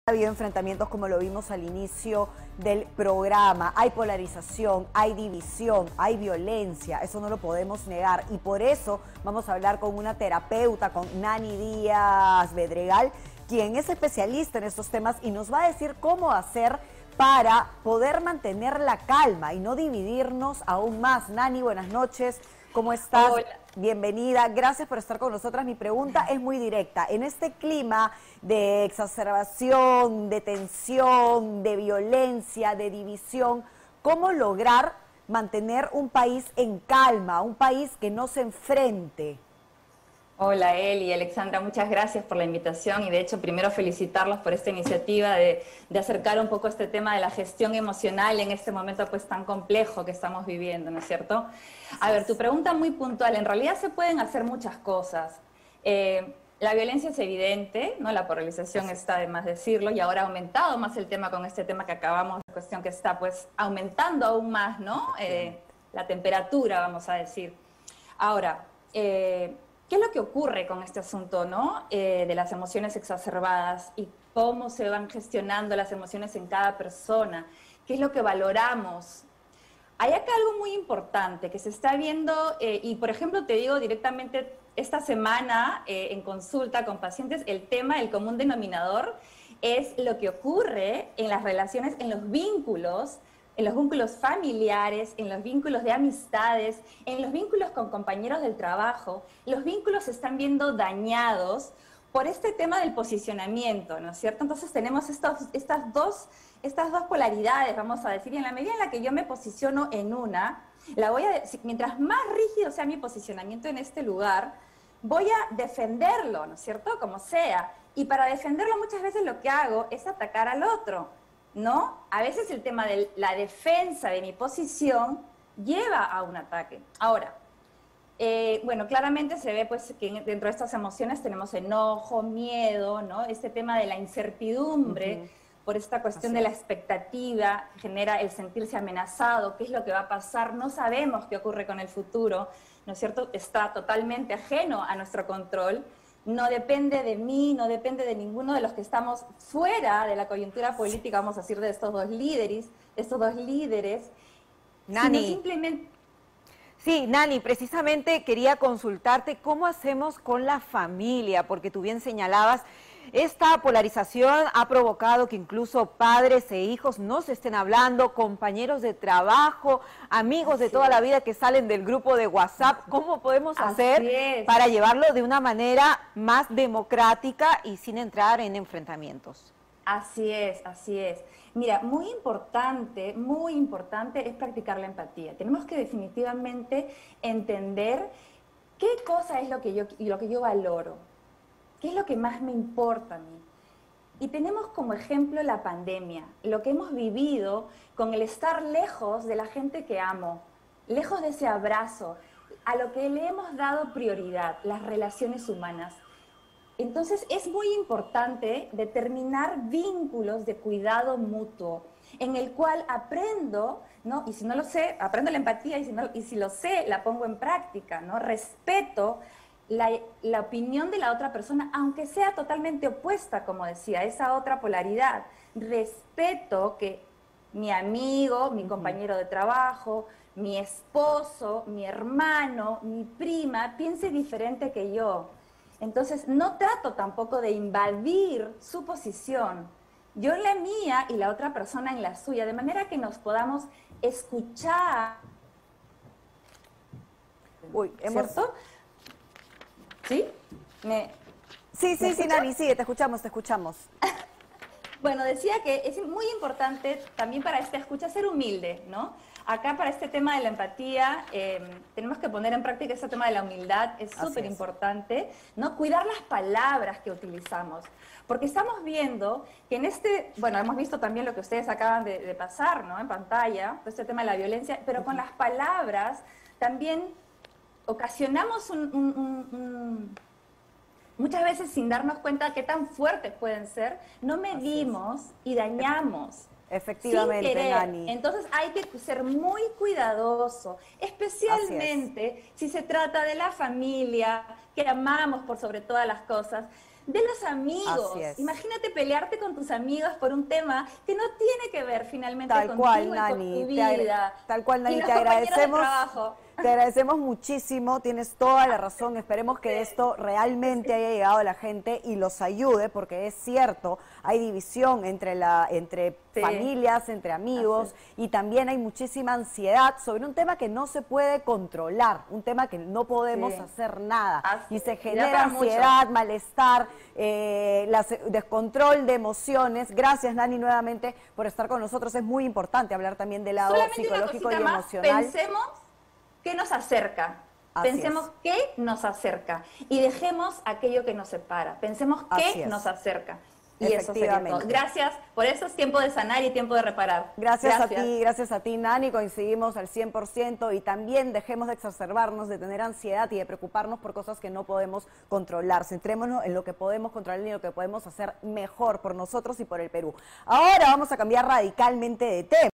Ha habido enfrentamientos como lo vimos al inicio del programa, hay polarización, hay división, hay violencia, eso no lo podemos negar y por eso vamos a hablar con una terapeuta, con Nani Díaz Bedregal, quien es especialista en estos temas y nos va a decir cómo hacer para poder mantener la calma y no dividirnos aún más. Nani, buenas noches, ¿cómo estás? Hola. Bienvenida, gracias por estar con nosotras. Mi pregunta es muy directa. En este clima de exacerbación, de tensión, de violencia, de división, ¿cómo lograr mantener un país en calma, un país que no se enfrente? Hola Eli, Alexandra, muchas gracias por la invitación y de hecho primero felicitarlos por esta iniciativa de acercar un poco este tema de la gestión emocional en este momento pues tan complejo que estamos viviendo, ¿no es cierto? A ver, tu pregunta muy puntual, en realidad se pueden hacer muchas cosas. La violencia es evidente, ¿no? La polarización está de más decirlo y ahora ha aumentado más el tema con este tema que acabamos, la cuestión que está pues aumentando aún más, ¿no? La temperatura, vamos a decir. Ahora, ¿qué es lo que ocurre con este asunto, ¿no? De las emociones exacerbadas y cómo se van gestionando las emociones en cada persona? ¿Qué es lo que valoramos? Hay acá algo muy importante que se está viendo, y por ejemplo te digo directamente, esta semana en consulta con pacientes, el tema del común denominador es lo que ocurre en las relaciones, en los vínculos familiares, en los vínculos de amistades, en los vínculos con compañeros del trabajo. Los vínculos se están viendo dañados por este tema del posicionamiento, ¿no es cierto? Entonces tenemos estas dos polaridades, vamos a decir, y en la medida en la que yo me posiciono en una, mientras más rígido sea mi posicionamiento en este lugar, voy a defenderlo, ¿no es cierto? Como sea. Y para defenderlo muchas veces lo que hago es atacar al otro, ¿no? A veces el tema de la defensa de mi posición lleva a un ataque. Ahora, bueno, claramente se ve pues que dentro de estas emociones tenemos enojo, miedo, ¿no? Este tema de la incertidumbre, por esta cuestión de la expectativa, genera el sentirse amenazado, qué es lo que va a pasar, no sabemos qué ocurre con el futuro, ¿no es cierto? Está totalmente ajeno a nuestro control. No depende de mí, no depende de ninguno de los que estamos fuera de la coyuntura política, vamos a decir, de estos dos líderes, Nani. sino simplemente... Sí, Nani, precisamente quería consultarte cómo hacemos con la familia, porque tú bien señalabas, esta polarización ha provocado que incluso padres e hijos no se estén hablando, compañeros de trabajo, amigos de toda la vida que salen del grupo de WhatsApp. ¿Cómo podemos hacer para llevarlo de una manera más democrática y sin entrar en enfrentamientos? Así es, así es. Mira, muy importante es practicar la empatía. Tenemos que definitivamente entender qué cosa es lo que yo valoro, qué es lo que más me importa a mí. Y tenemos como ejemplo la pandemia, lo que hemos vivido con el estar lejos de la gente que amo, lejos de ese abrazo, a lo que le hemos dado prioridad, las relaciones humanas. Entonces es muy importante determinar vínculos de cuidado mutuo, en el cual aprendo, ¿no? Y si no lo sé, aprendo la empatía, y si lo sé, la pongo en práctica, ¿no? Respeto la opinión de la otra persona, aunque sea totalmente opuesta, como decía, esa otra polaridad. Respeto que mi amigo, mi compañero de trabajo, mi esposo, mi hermano, mi prima, piense diferente que yo. Entonces, no trato tampoco de invadir su posición, yo en la mía y la otra persona en la suya, de manera que nos podamos escuchar. ¿Cierto? ¿Sí? Sí, Nani, sí, te escuchamos. Bueno, decía que es muy importante también para esta escucha ser humilde, ¿no? Acá para este tema de la empatía tenemos que poner en práctica este tema de la humildad, es súper importante, ¿no? Cuidar las palabras que utilizamos, porque estamos viendo que bueno, hemos visto también lo que ustedes acaban de pasar, ¿no? En pantalla, este tema de la violencia, pero con las palabras también ocasionamos muchas veces sin darnos cuenta qué tan fuertes pueden ser, no medimos y dañamos. Efectivamente, Nani. Entonces hay que ser muy cuidadoso, especialmente si se trata de la familia, que amamos por sobre todas las cosas. de los amigos. Así es. Imagínate pelearte con tus amigos por un tema que no tiene que ver finalmente Tal contigo cual, y con Nani. tu vida. Tal cual, Nani, Y los te compañeros de agradecemos. trabajo. Te agradecemos muchísimo, tienes toda la razón. Esperemos que esto realmente haya llegado a la gente y los ayude, porque es cierto, hay división entre Sí. familias, entre amigos, y también hay muchísima ansiedad sobre un tema que no se puede controlar, un tema que no podemos Sí. hacer nada. Así Y se es. genera Ya para mucho. ansiedad, malestar, descontrol de emociones. Gracias, Nani, nuevamente por estar con nosotros. Es muy importante hablar también del lado Solamente psicológico una y cosita más, emocional. pensemos qué nos acerca. Así Pensemos es. qué nos acerca y dejemos aquello que nos separa. Pensemos Así qué es. nos acerca. Y eso sería todo. Efectivamente. Gracias, por eso es tiempo de sanar y tiempo de reparar. Gracias a ti, Nani, coincidimos al 100% y también dejemos de exacerbarnos, de tener ansiedad y de preocuparnos por cosas que no podemos controlar. Centrémonos en lo que podemos controlar y en lo que podemos hacer mejor por nosotros y por el Perú. Ahora vamos a cambiar radicalmente de tema.